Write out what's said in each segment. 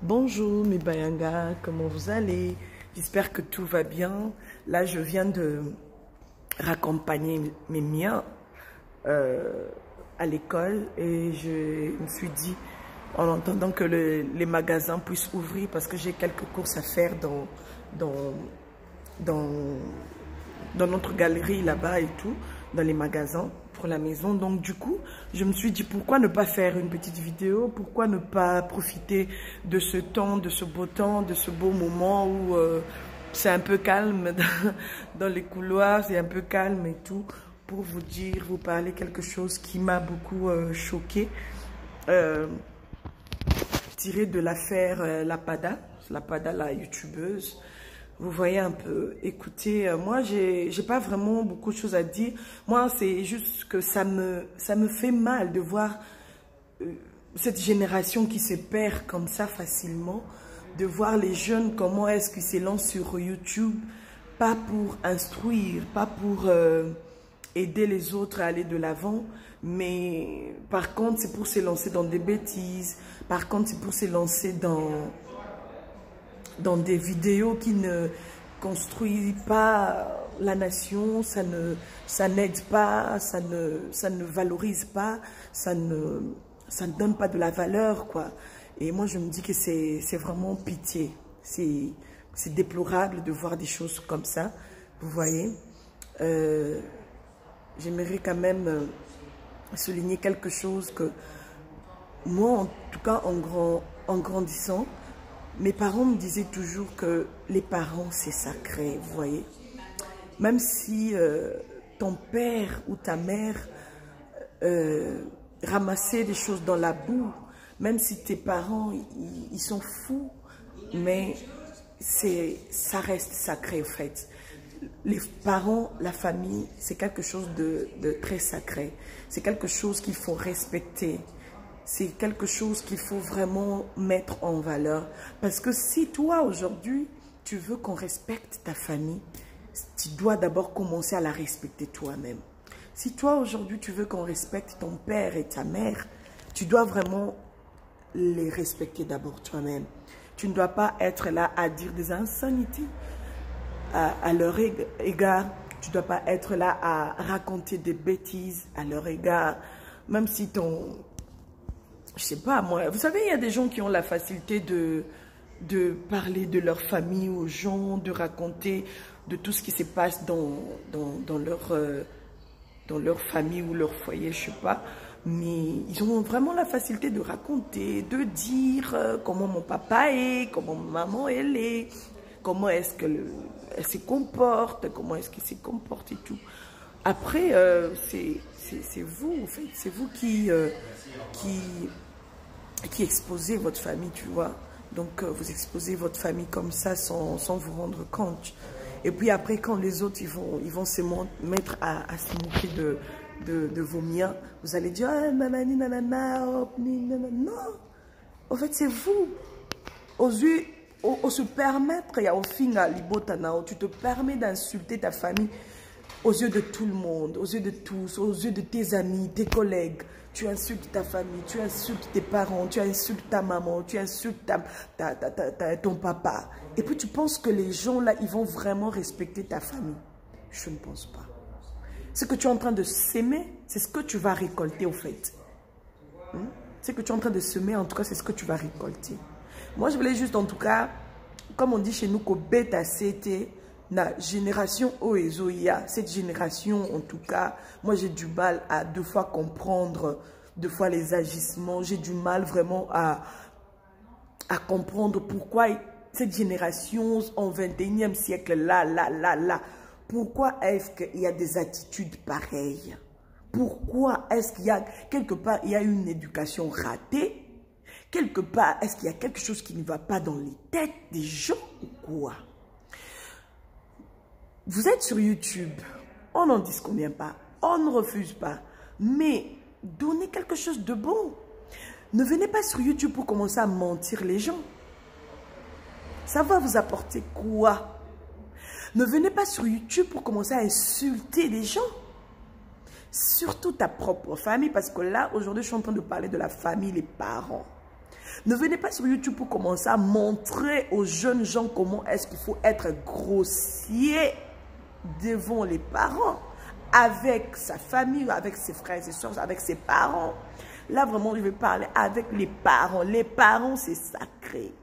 Bonjour mes Bayanga, comment vous allez? J'espère que tout va bien. Là, je viens de raccompagner mes miens à l'école et je me suis dit, en entendant que les magasins puissent ouvrir, parce que j'ai quelques courses à faire dans, dans, dans notre galerie là-bas et tout, dans les magasins pour la maison. Donc du coup, je me suis dit pourquoi ne pas faire une petite vidéo, pourquoi ne pas profiter de ce temps, de ce beau temps, de ce beau moment où c'est un peu calme dans les couloirs, c'est un peu calme et tout, pour vous dire, vous parler quelque chose qui m'a beaucoup choqué, tiré de l'affaire Lapada, la youtubeuse. Vous voyez un peu, écoutez, moi, j'ai pas vraiment beaucoup de choses à dire. Moi, c'est juste que ça me fait mal de voir cette génération qui se perd comme ça facilement, de voir les jeunes, comment est-ce qu'ils s'élancent sur YouTube, pas pour instruire, pas pour aider les autres à aller de l'avant, mais par contre, c'est pour s'élancer dans des bêtises, par contre, c'est pour s'élancer dans des vidéos qui ne construisent pas la nation, ça n'aide pas, ça ne valorise pas, ça ne donne pas de la valeur, quoi. Et moi, je me dis que c'est vraiment pitié. C'est déplorable de voir des choses comme ça, vous voyez. J'aimerais quand même souligner quelque chose que moi, en tout cas, en grandissant, mes parents me disaient toujours que les parents, c'est sacré, vous voyez. Même si ton père ou ta mère ramassait des choses dans la boue, même si tes parents, ils sont fous, mais ça reste sacré, en fait. Les parents, la famille, c'est quelque chose de très sacré. C'est quelque chose qu'il faut respecter. C'est quelque chose qu'il faut vraiment mettre en valeur. Parce que si toi, aujourd'hui, tu veux qu'on respecte ta famille, tu dois d'abord commencer à la respecter toi-même. Si toi, aujourd'hui, tu veux qu'on respecte ton père et ta mère, tu dois vraiment les respecter d'abord toi-même. Tu ne dois pas être là à dire des insanités à leur égard. Tu ne dois pas être là à raconter des bêtises à leur égard. Même si je sais pas, moi, vous savez, il y a des gens qui ont la facilité de parler de leur famille aux gens, de raconter de tout ce qui se passe dans leur famille ou leur foyer, je sais pas. Mais ils ont vraiment la facilité de raconter, de dire comment mon papa est, comment ma maman elle est, comment est-ce qu'elle se comporte, comment est-ce qu'il se comporte et tout. Après, c'est vous, en fait, c'est vous qui exposez votre famille, tu vois. Donc, vous exposez votre famille comme ça sans vous rendre compte. Et puis après, quand les autres, ils vont se mettre à se moquer de vos miens, vous allez dire, ah, mamani, nanana, hop, non. En fait, c'est vous. Aux yeux, au se permettre, il y a au fin, tu te permets d'insulter ta famille aux yeux de tout le monde, aux yeux de tous, aux yeux de tes amis, tes collègues. Tu insultes ta famille, tu insultes tes parents, tu insultes ta maman, tu insultes ton papa. Et puis tu penses que les gens là, ils vont vraiment respecter ta famille. Je ne pense pas. Ce que tu es en train de s'aimer, c'est ce que tu vas récolter au fait. Ce que tu es en train de semer, en tout cas, c'est ce que tu vas récolter. Moi, je voulais juste, en tout cas, comme on dit chez nous, que bêta c'était la génération Oezoïa. Cette génération, en tout cas, moi, j'ai du mal à deux fois comprendre, deux fois les agissements. J'ai du mal vraiment à comprendre pourquoi cette génération, en 21e siècle, là, pourquoi est-ce qu'il y a des attitudes pareilles? Pourquoi est-ce qu'il y a, quelque part, il y a une éducation ratée? Quelque part, est-ce qu'il y a quelque chose qui ne va pas dans les têtes des gens ou quoi? Vous êtes sur YouTube, on n'en disconvient pas, on ne refuse pas, mais donnez quelque chose de bon. Ne venez pas sur YouTube pour commencer à mentir les gens. Ça va vous apporter quoi? Ne venez pas sur YouTube pour commencer à insulter les gens. Surtout ta propre famille, parce que là, aujourd'hui, je suis en train de parler de la famille, les parents. Ne venez pas sur YouTube pour commencer à montrer aux jeunes gens comment est-ce qu'il faut être grossier devant les parents, avec sa famille, avec ses frères et sœurs, avec ses parents. Là, vraiment, je vais parler avec les parents. Les parents, c'est sacré.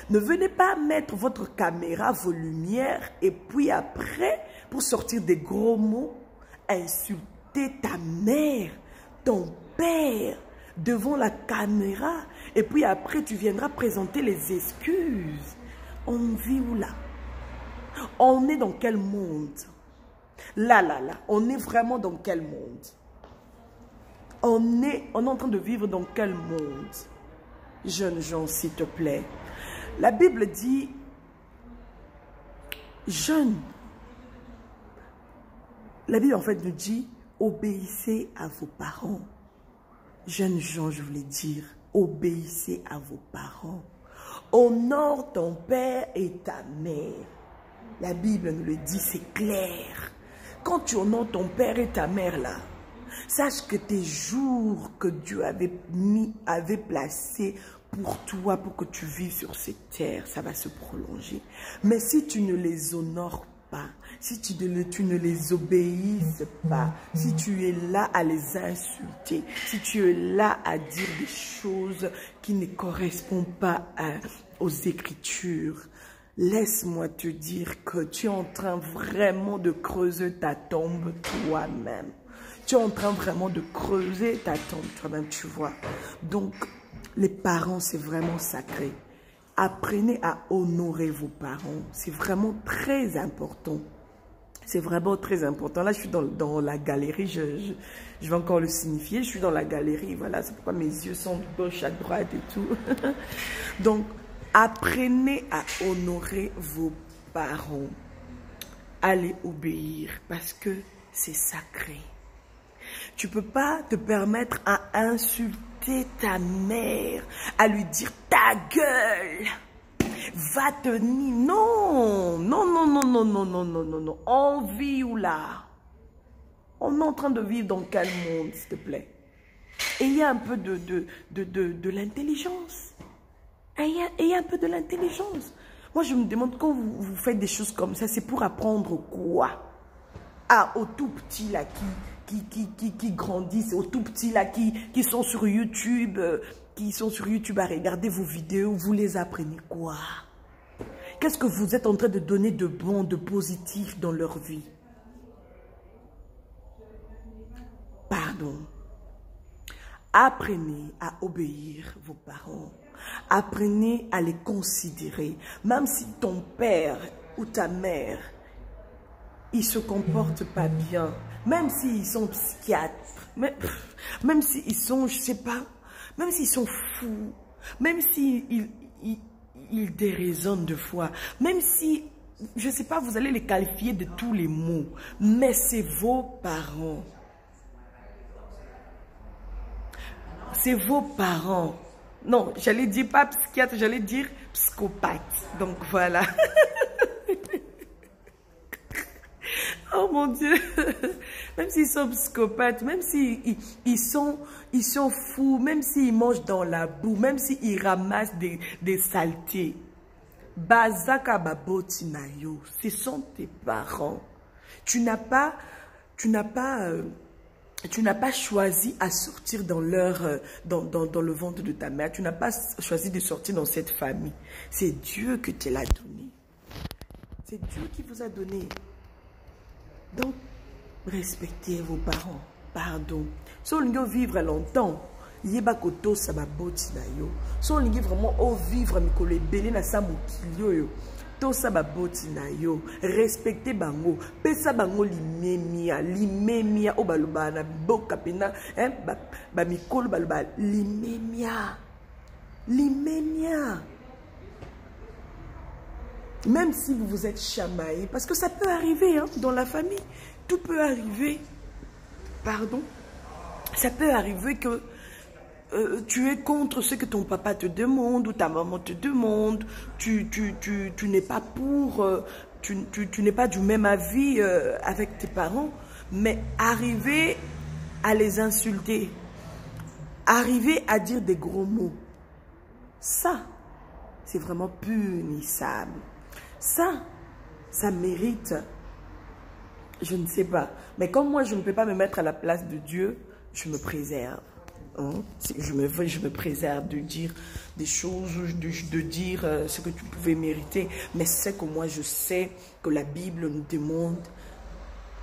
Ne venez pas mettre votre caméra, vos lumières, et puis après, pour sortir des gros mots, insulter ta mère, ton père, devant la caméra. Et puis après, tu viendras présenter les excuses. On vit où là? On est dans quel monde? Là, on est vraiment dans quel monde? On est en train de vivre dans quel monde? Jeunes gens, s'il te plaît. La Bible dit, jeunes, la Bible en fait nous dit, obéissez à vos parents. Jeunes gens, je voulais dire, obéissez à vos parents. Honore ton père et ta mère. La Bible nous le dit, c'est clair. Quand tu honores ton père et ta mère là, sache que tes jours que Dieu avait placés pour toi, pour que tu vives sur cette terre, ça va se prolonger. Mais si tu ne les honores pas, si tu ne les obéisses pas, si tu es là à les insulter, si tu es là à dire des choses qui ne correspondent pas aux Écritures, laisse-moi te dire que tu es en train vraiment de creuser ta tombe toi-même. Tu es en train vraiment de creuser ta tombe toi-même, tu vois. Donc, les parents, c'est vraiment sacré. Apprenez à honorer vos parents. C'est vraiment très important. C'est vraiment très important. Là, je suis dans la galerie. Je vais encore le signifier. Je suis dans la galerie. Voilà, c'est pourquoi mes yeux sont de gauche à droite et tout. Donc, apprenez à honorer vos parents. Allez obéir parce que c'est sacré. Tu ne peux pas te permettre à insulter ta mère, à lui dire ta gueule, va tenir. Non, non, non, non, non, non, non, non, non, non. On vit où là? On est en train de vivre dans quel monde, s'il te plaît? Et il y a un peu de l'intelligence. Et il y a un peu de l'intelligence. Moi, je me demande, quand vous faites des choses comme ça, c'est pour apprendre quoi? Ah, aux tout petits là qui grandissent, aux tout petits là qui sont sur YouTube, à regarder vos vidéos, vous les apprenez quoi? Qu'est-ce que vous êtes en train de donner de bon, de positif dans leur vie? Pardon. Apprenez à obéir vos parents. Apprenez à les considérer. Même si ton père ou ta mère, ils se comportent pas bien, même s'ils sont psychiatres, même s'ils sont, je sais pas, même s'ils sont fous, même s'ils déraisonnent de foi, même si, je sais pas, vous allez les qualifier de tous les mots, mais c'est vos parents. C'est vos parents. Non, j'allais dire pas psychiatre, j'allais dire psychopathe. Donc voilà. Oh mon Dieu. Même s'ils sont psychopathes, même s'ils sont fous, même s'ils mangent dans la boue, même s'ils ramassent des saletés. Bazaka baboti nayo, ce sont tes parents. Tu n'as pas choisi à sortir dans le ventre de ta mère. Tu n'as pas choisi de sortir dans cette famille. C'est Dieu qui te l'a donné. C'est Dieu qui vous a donné. Donc, respectez vos parents. Pardon. Si on veut vivre longtemps, il y a koto sababoti na yo. Si on veut vraiment vivre mikolo ebele na sa mokili yo. To sababoti na yo. Respectez bango. Pesa bango limemia o baloba na boka pena, ba mikolo baloba limemia. Même si vous vous êtes chamaillé, parce que ça peut arriver hein, dans la famille, tout peut arriver. Pardon. Ça peut arriver que tu es contre ce que ton papa te demande ou ta maman te demande. Tu n'es pas pour, tu n'es pas du même avis avec tes parents, mais arriver à les insulter, arriver à dire des gros mots, Ça, c'est vraiment punissable. Ça mérite, je ne sais pas. Mais comme moi, je ne peux pas me mettre à la place de Dieu, je me préserve. Hein? Je me préserve de dire des choses, de dire ce que tu pouvais mériter. Mais c'est que moi, je sais que la Bible nous demande: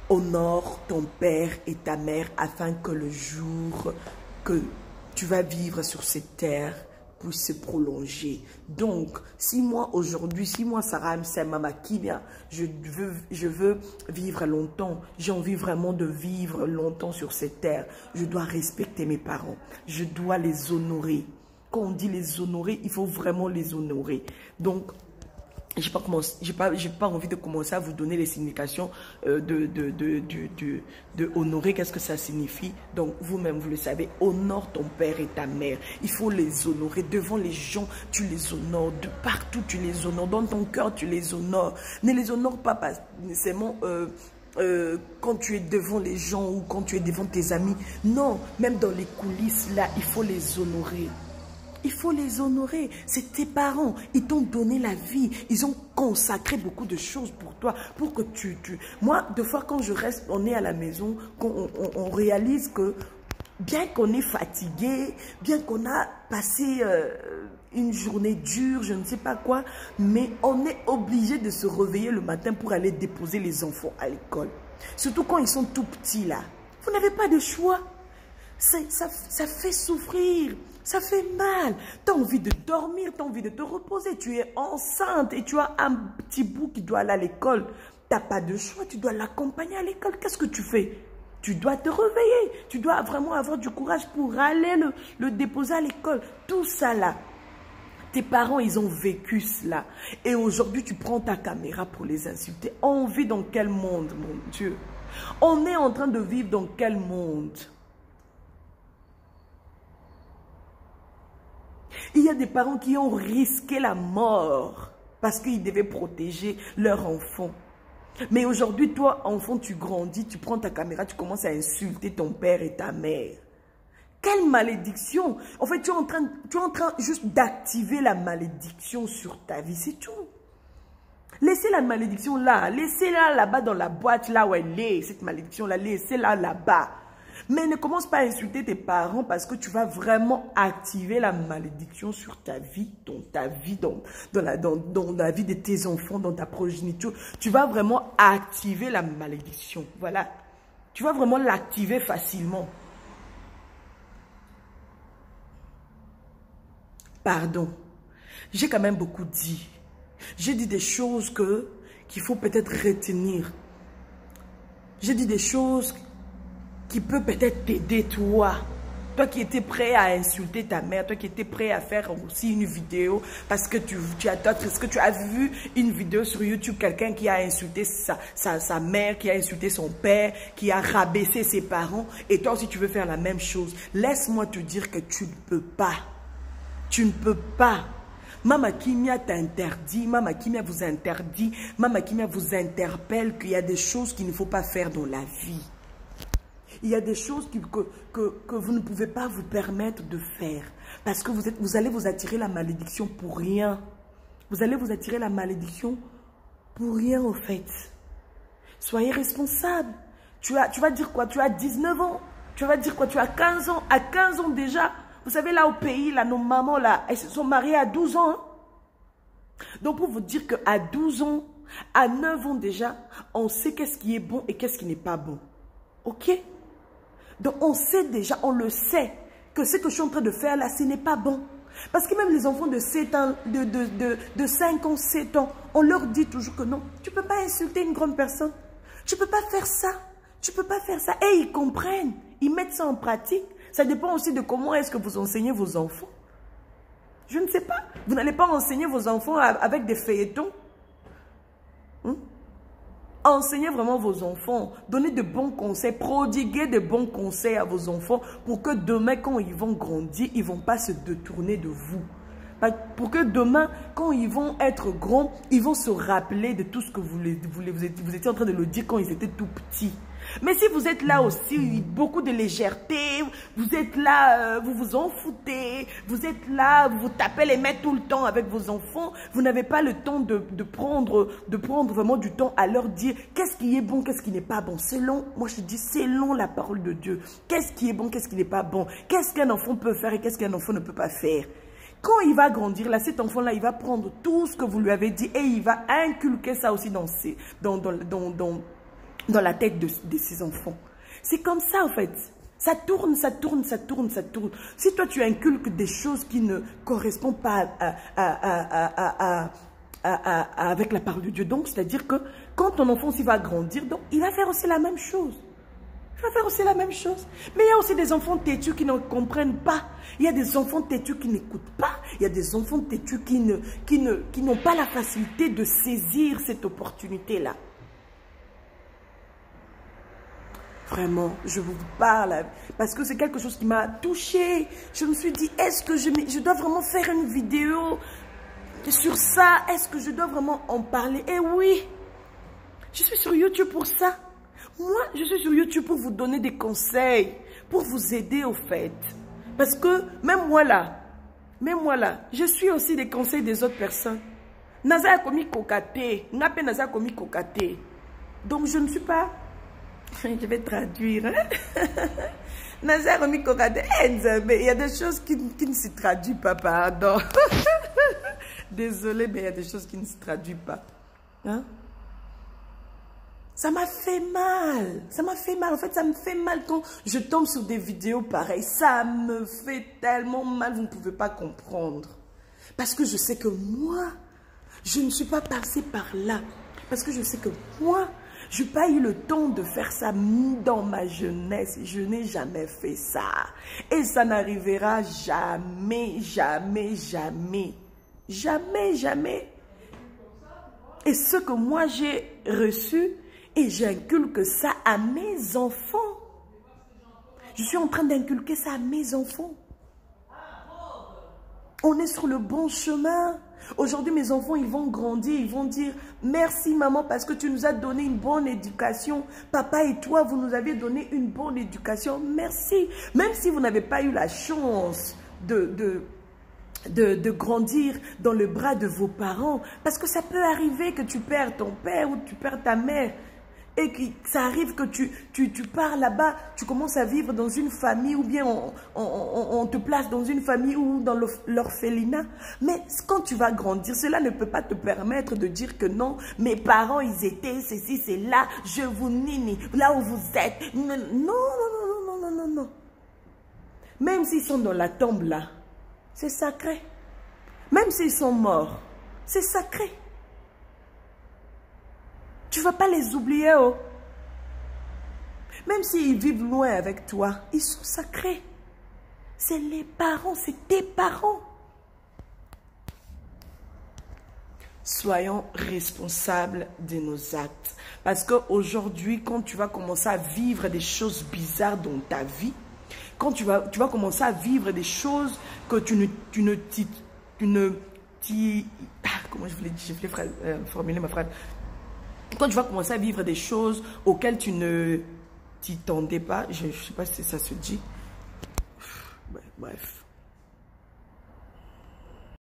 honore ton père et ta mère afin que le jour que tu vas vivre sur cette terre puisse se prolonger. Donc, si moi aujourd'hui, si moi Sarah Mama Kimia, je veux vivre longtemps, j'ai envie vraiment de vivre longtemps sur cette terre, je dois respecter mes parents, je dois les honorer. Quand on dit les honorer, il faut vraiment les honorer. Donc, j'ai pas envie de commencer à vous donner les significations de honorer. Qu'est-ce que ça signifie? Donc, vous-même, vous le savez, honore ton père et ta mère. Il faut les honorer. Devant les gens, tu les honores. De partout, tu les honores. Dans ton cœur, tu les honores. Ne les honore pas nécessairement quand tu es devant les gens ou quand tu es devant tes amis. Non, même dans les coulisses, là, il faut les honorer. Il faut les honorer. C'est tes parents. Ils t'ont donné la vie. Ils ont consacré beaucoup de choses pour toi. Pour que Moi, deux fois, quand on est à la maison, on réalise que bien qu'on est fatigué, bien qu'on a passé une journée dure, je ne sais pas quoi, mais on est obligé de se réveiller le matin pour aller déposer les enfants à l'école. Surtout quand ils sont tout petits là. Vous n'avez pas de choix. Ça fait souffrir. Ça fait mal. Tu as envie de dormir, tu as envie de te reposer. Tu es enceinte et tu as un petit bout qui doit aller à l'école. Tu n'as pas de choix, tu dois l'accompagner à l'école. Qu'est-ce que tu fais? Tu dois te réveiller. Tu dois vraiment avoir du courage pour aller le déposer à l'école. Tout ça là. Tes parents, ils ont vécu cela. Et aujourd'hui, tu prends ta caméra pour les insulter. On vit dans quel monde, mon Dieu? On est en train de vivre dans quel monde? Il y a des parents qui ont risqué la mort parce qu'ils devaient protéger leur enfant. Mais aujourd'hui, toi, enfant, tu grandis, tu prends ta caméra, tu commences à insulter ton père et ta mère. Quelle malédiction! En fait, tu es en train juste d'activer la malédiction sur ta vie, c'est tout. Laissez la malédiction là, laissez-la là-bas dans la boîte, là où elle est, cette malédiction-là, laissez-la là-bas. Mais ne commence pas à insulter tes parents parce que tu vas vraiment activer la malédiction sur ta vie, dans la vie de tes enfants, dans ta progéniture. Tu vas vraiment activer la malédiction. Voilà. Tu vas vraiment l'activer facilement. Pardon. J'ai quand même beaucoup dit. J'ai dit des choses qu'il faut peut-être retenir. J'ai dit des choses qui peut peut-être t'aider, toi. Toi qui étais prêt à insulter ta mère, toi qui étais prêt à faire aussi une vidéo parce que est-ce que tu as vu une vidéo sur YouTube, quelqu'un qui a insulté sa mère, qui a insulté son père, qui a rabaissé ses parents, et toi aussi tu veux faire la même chose. Laisse-moi te dire que tu ne peux pas. Tu ne peux pas. Mama Kimia t'interdit, Mama Kimia vous interdit, Mama Kimia vous interpelle qu'il y a des choses qu'il ne faut pas faire dans la vie. Il y a des choses que vous ne pouvez pas vous permettre de faire. Parce que vous allez vous attirer la malédiction pour rien. Vous allez vous attirer la malédiction pour rien, au fait. Soyez responsable. Tu vas dire quoi? Tu as 19 ans. Tu vas dire quoi? Tu as 15 ans. À 15 ans déjà. Vous savez, là au pays, là, nos mamans, là, elles se sont mariées à 12 ans. Hein? Donc, pour vous dire qu'à 12 ans, à 9 ans déjà, on sait qu'est-ce qui est bon et qu'est-ce qui n'est pas bon. Ok? Donc, on sait déjà, on le sait, que ce que je suis en train de faire là, ce n'est pas bon. Parce que même les enfants de 7 ans, de 5 ans, 7 ans, on leur dit toujours que non, tu ne peux pas insulter une grande personne. Tu ne peux pas faire ça. Tu ne peux pas faire ça. Et ils comprennent. Ils mettent ça en pratique. Ça dépend aussi de comment est-ce que vous enseignez vos enfants. Je ne sais pas. Vous n'allez pas enseigner vos enfants avec des feuilletons. Enseignez vraiment vos enfants. Donnez de bons conseils. Prodiguez de bons conseils à vos enfants pour que demain, quand ils vont grandir, ils ne vont pas se détourner de vous. Pour que demain, quand ils vont être grands, ils vont se rappeler de tout ce que vous étiez en train de le dire quand ils étaient tout petits. Mais si vous êtes là aussi, beaucoup de légèreté, vous êtes là, vous vous en foutez, vous êtes là, vous vous tapez les mains tout le temps avec vos enfants, vous n'avez pas le temps de prendre vraiment du temps à leur dire qu'est-ce qui est bon, qu'est-ce qui n'est pas bon. Moi je dis selon la parole de Dieu, qu'est-ce qui est bon, qu'est-ce qui n'est pas bon, qu'est-ce qu'un enfant peut faire et qu'est-ce qu'un enfant ne peut pas faire. Quand il va grandir, là, cet enfant-là, il va prendre tout ce que vous lui avez dit et il va inculquer ça aussi dans la tête de ses enfants. C'est comme ça, en fait. Ça tourne, ça tourne, ça tourne, ça tourne. Si toi, tu inculques des choses qui ne correspondent pas avec la parole de Dieu, donc, c'est-à-dire que quand ton enfant aussi va grandir, donc, il va faire aussi la même chose. Il va faire aussi la même chose. Mais il y a aussi des enfants têtus qui ne comprennent pas. Il y a des enfants têtus qui n'écoutent pas. Il y a des enfants têtus qui n'ont pas la facilité de saisir cette opportunité-là. Vraiment, je vous parle parce que c'est quelque chose qui m'a touchée. Je me suis dit, est-ce que je dois vraiment faire une vidéo sur ça? Est-ce que je dois vraiment en parler? Eh oui, je suis sur YouTube pour ça. Moi, je suis sur YouTube pour vous donner des conseils, pour vous aider au fait. Parce que même moi là, je suis aussi des conseils des autres personnes. Naza komi kokate, ngape naza komi kokate. Donc je ne suis pas, je vais traduire. Naza komi kokate, il y a des choses qui ne se traduisent pas, pardon. Désolée, mais il y a des choses qui ne se traduisent pas. Hein? Ça m'a fait mal. Ça m'a fait mal. En fait, ça me fait mal quand je tombe sur des vidéos pareilles. Ça me fait tellement mal, vous ne pouvez pas comprendre. Parce que je sais que moi, je ne suis pas passée par là. Parce que je sais que moi, je n'ai pas eu le temps de faire ça dans ma jeunesse. Je n'ai jamais fait ça. Et ça n'arrivera jamais, jamais, jamais. Jamais, jamais. Et ce que moi j'ai reçu, et j'inculque ça à mes enfants. Je suis en train d'inculquer ça à mes enfants. On est sur le bon chemin. Aujourd'hui, mes enfants, ils vont grandir. Ils vont dire, merci maman parce que tu nous as donné une bonne éducation. Papa et toi, vous nous avez donné une bonne éducation. Merci. Même si vous n'avez pas eu la chance de grandir dans le bras de vos parents. Parce que ça peut arriver que tu perds ton père ou tu perds ta mère. Et que ça arrive que tu pars là-bas, tu commences à vivre dans une famille ou bien on te place dans une famille ou dans l'orphelinat. Mais quand tu vas grandir, cela ne peut pas te permettre de dire que non, mes parents, ils étaient ceci, c'est là, je vous nini, là où vous êtes. Non, non, non, non, non, non, non. Même s'ils sont dans la tombe là, c'est sacré. Même s'ils sont morts, c'est sacré. Tu ne vas pas les oublier, oh. Même s'ils vivent loin avec toi, ils sont sacrés. C'est les parents, c'est tes parents. Soyons responsables de nos actes. Parce qu'aujourd'hui, quand tu vas commencer à vivre des choses bizarres dans ta vie, quand tu vas commencer à vivre des choses que comment je voulais formuler ma phrase. Quand tu vas commencer à vivre des choses auxquelles tu ne t'y tendais pas, je ne sais pas si ça se dit. Bref.